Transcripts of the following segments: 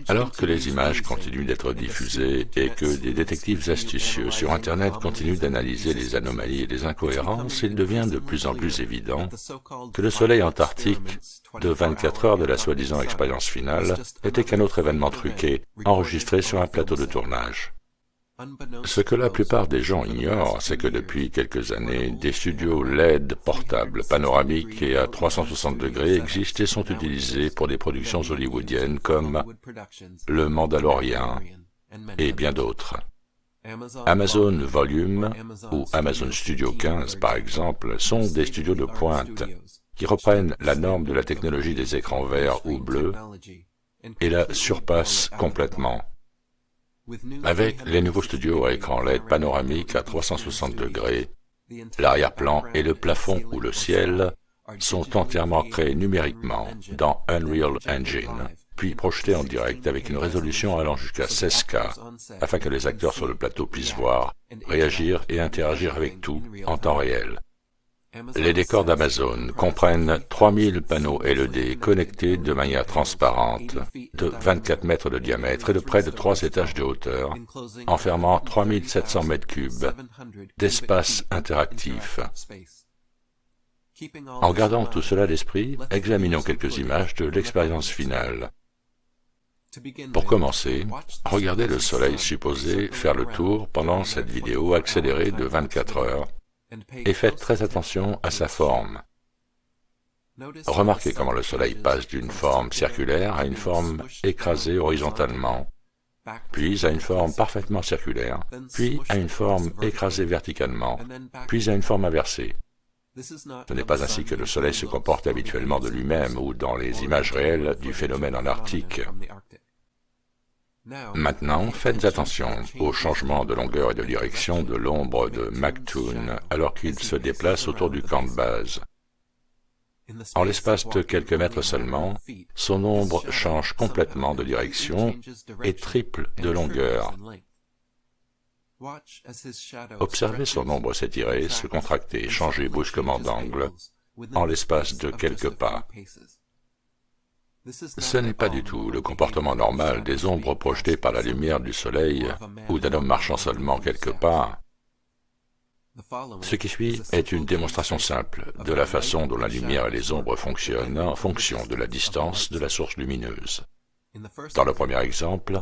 Alors que les images continuent d'être diffusées et que des détectives astucieux sur Internet continuent d'analyser les anomalies et les incohérences, il devient de plus en plus évident que le soleil antarctique de 24 heures de la soi-disant expérience finale n'était qu'un autre événement truqué, enregistré sur un plateau de tournage. Ce que la plupart des gens ignorent, c'est que depuis quelques années, des studios LED portables, panoramiques et à 360 degrés existent et sont utilisés pour des productions hollywoodiennes comme Le Mandalorian et bien d'autres. Amazon Volume ou Amazon Studio 15, par exemple, sont des studios de pointe qui reprennent la norme de la technologie des écrans verts ou bleus et la surpassent complètement. Avec les nouveaux studios à écran LED panoramique à 360 degrés, l'arrière-plan et le plafond ou le ciel sont entièrement créés numériquement dans Unreal Engine, puis projetés en direct avec une résolution allant jusqu'à 16K, afin que les acteurs sur le plateau puissent voir, réagir et interagir avec tout en temps réel. Les décors d'Amazon comprennent 3000 panneaux LED connectés de manière transparente, de 24 mètres de diamètre et de près de 3 étages de hauteur, enfermant 3700 mètres cubes d'espace interactif. En gardant tout cela à l'esprit, examinons quelques images de l'expérience finale. Pour commencer, regardez le soleil supposé faire le tour pendant cette vidéo accélérée de 24 heures, et faites très attention à sa forme. Remarquez comment le soleil passe d'une forme circulaire à une forme écrasée horizontalement, puis à une forme parfaitement circulaire, puis à une forme écrasée verticalement, puis à une forme inversée. Ce n'est pas ainsi que le soleil se comporte habituellement de lui-même ou dans les images réelles du phénomène en Arctique. Maintenant, faites attention au changement de longueur et de direction de l'ombre de McToon alors qu'il se déplace autour du camp de base. En l'espace de quelques mètres seulement, son ombre change complètement de direction et triple de longueur. Observez son ombre s'étirer, se contracter et changer brusquement d'angle en l'espace de quelques pas. Ce n'est pas du tout le comportement normal des ombres projetées par la lumière du soleil ou d'un homme marchant seulement quelque part. Ce qui suit est une démonstration simple de la façon dont la lumière et les ombres fonctionnent en fonction de la distance de la source lumineuse. Dans le premier exemple,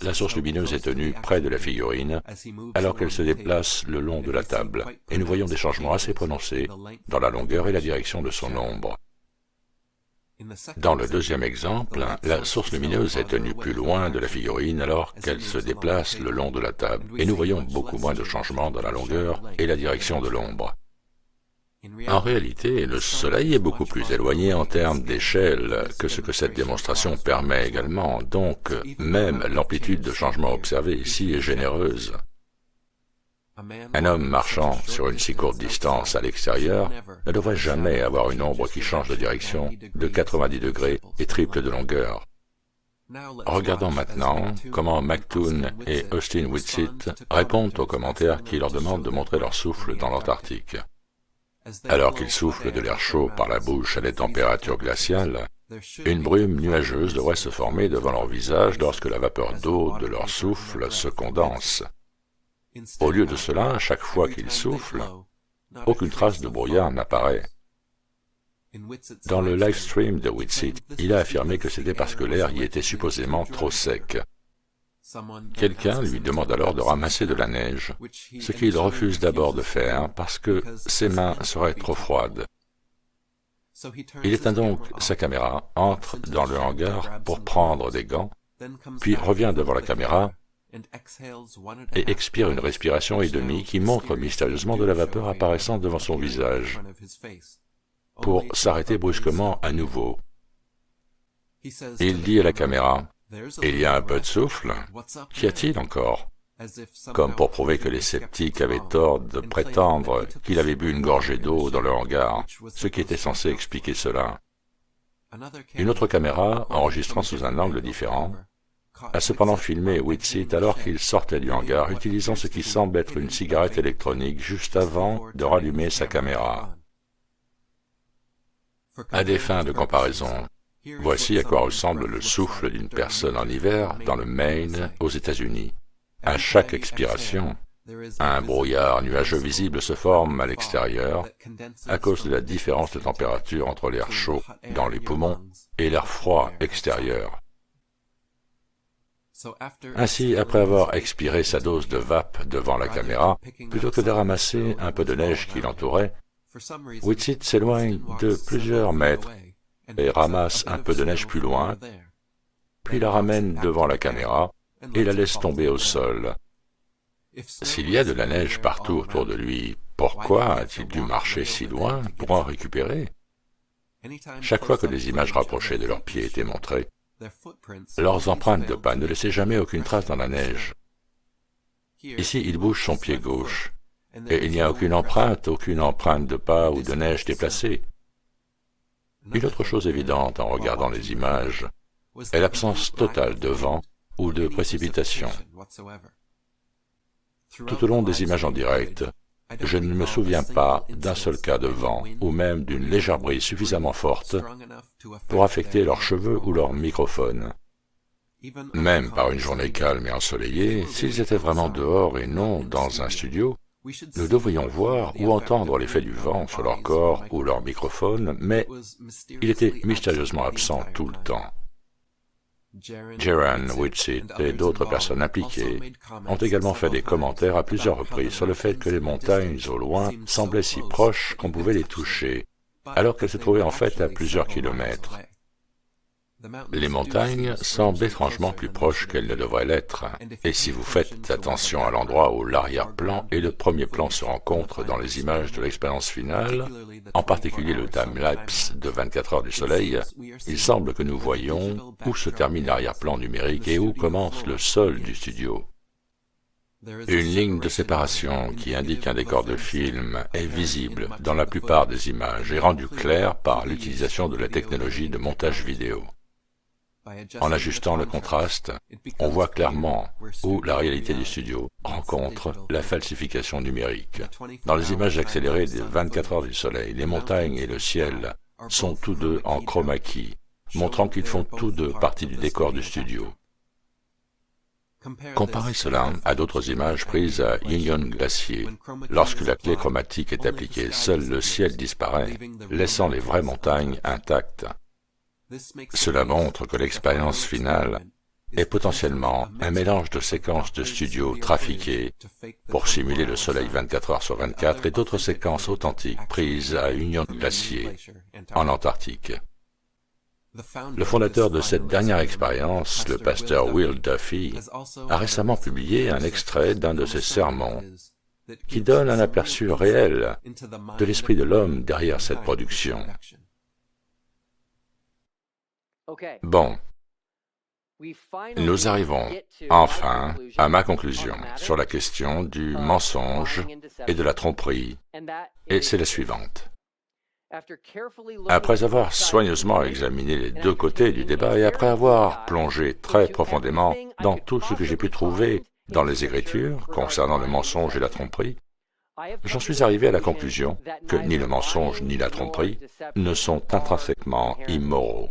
la source lumineuse est tenue près de la figurine alors qu'elle se déplace le long de la table, et nous voyons des changements assez prononcés dans la longueur et la direction de son ombre. Dans le deuxième exemple, la source lumineuse est tenue plus loin de la figurine alors qu'elle se déplace le long de la table, et nous voyons beaucoup moins de changements dans la longueur et la direction de l'ombre. En réalité, le Soleil est beaucoup plus éloigné en termes d'échelle que ce que cette démonstration permet également, donc même l'amplitude de changement observée ici est généreuse. Un homme marchant sur une si courte distance à l'extérieur ne devrait jamais avoir une ombre qui change de direction de 90 degrés et triple de longueur. Regardons maintenant comment McToon et Austin Whitsitt répondent aux commentaires qui leur demandent de montrer leur souffle dans l'Antarctique. Alors qu'ils soufflent de l'air chaud par la bouche à des températures glaciales, une brume nuageuse devrait se former devant leur visage lorsque la vapeur d'eau de leur souffle se condense. Au lieu de cela, chaque fois qu'ils soufflent, aucune trace de brouillard n'apparaît. Dans le live stream de Whitsitt, il a affirmé que c'était parce que l'air y était supposément trop sec. Quelqu'un lui demande alors de ramasser de la neige, ce qu'il refuse d'abord de faire parce que ses mains seraient trop froides. Il éteint donc sa caméra, entre dans le hangar pour prendre des gants, puis revient devant la caméra et expire une respiration et demie qui montre mystérieusement de la vapeur apparaissant devant son visage, pour s'arrêter brusquement à nouveau. Il dit à la caméra, « Il y a un peu de souffle, qu'y a-t-il encore ?» Comme pour prouver que les sceptiques avaient tort de prétendre qu'il avait bu une gorgée d'eau dans le hangar, ce qui était censé expliquer cela. Une autre caméra, enregistrant sous un angle différent, a cependant filmé Whitsitt alors qu'il sortait du hangar, utilisant ce qui semble être une cigarette électronique juste avant de rallumer sa caméra. À des fins de comparaison, Voici à quoi ressemble le souffle d'une personne en hiver dans le Maine, aux États-Unis. À chaque expiration, un brouillard nuageux visible se forme à l'extérieur à cause de la différence de température entre l'air chaud dans les poumons et l'air froid extérieur. Ainsi, après avoir expiré sa dose de vape devant la caméra, plutôt que de ramasser un peu de neige qui l'entourait, Whitsitt s'éloigne de plusieurs mètres et ramasse un peu de neige plus loin, puis la ramène devant la caméra et la laisse tomber au sol. S'il y a de la neige partout autour de lui, pourquoi a-t-il dû marcher si loin pour en récupérer? Chaque fois que des images rapprochées de leurs pieds étaient montrées, leurs empreintes de pas ne laissaient jamais aucune trace dans la neige. Ici, il bouge son pied gauche, et il n'y a aucune empreinte de pas ou de neige déplacée. Une autre chose évidente en regardant les images est l'absence totale de vent ou de précipitation. Tout au long des images en direct, je ne me souviens pas d'un seul cas de vent ou même d'une légère brise suffisamment forte pour affecter leurs cheveux ou leur microphone. Même par une journée calme et ensoleillée, s'ils étaient vraiment dehors et non dans un studio, nous devrions voir ou entendre l'effet du vent sur leur corps ou leur microphone, mais il était mystérieusement absent tout le temps. Jaron, Whitsitt et d'autres personnes impliquées ont également fait des commentaires à plusieurs reprises sur le fait que les montagnes au loin semblaient si proches qu'on pouvait les toucher, alors qu'elles se trouvaient en fait à plusieurs kilomètres. Les montagnes semblent étrangement plus proches qu'elles ne devraient l'être, et si vous faites attention à l'endroit où l'arrière-plan et le premier plan se rencontrent dans les images de l'expérience finale, en particulier le time-lapse de 24 heures du soleil, il semble que nous voyons où se termine l'arrière-plan numérique et où commence le sol du studio. Une ligne de séparation qui indique un décor de film est visible dans la plupart des images et rendue claire par l'utilisation de la technologie de montage vidéo. En ajustant le contraste, on voit clairement où la réalité du studio rencontre la falsification numérique. Dans les images accélérées des 24 heures du soleil, les montagnes et le ciel sont tous deux en chroma key, montrant qu'ils font tous deux partie du décor du studio. Comparez cela à d'autres images prises à Union Glacier. Lorsque la clé chromatique est appliquée, seul le ciel disparaît, laissant les vraies montagnes intactes. Cela montre que l'expérience finale est potentiellement un mélange de séquences de studio trafiquées pour simuler le soleil 24 heures sur 24 et d'autres séquences authentiques prises à Union Glacier, en Antarctique. Le fondateur de cette dernière expérience, le pasteur Will Duffy, a récemment publié un extrait d'un de ses sermons qui donne un aperçu réel de l'esprit de l'homme derrière cette production. Bon, nous arrivons enfin à ma conclusion sur la question du mensonge et de la tromperie, et c'est la suivante. Après avoir soigneusement examiné les deux côtés du débat et après avoir plongé très profondément dans tout ce que j'ai pu trouver dans les Écritures concernant le mensonge et la tromperie, j'en suis arrivé à la conclusion que ni le mensonge ni la tromperie ne sont intrinsèquement immoraux.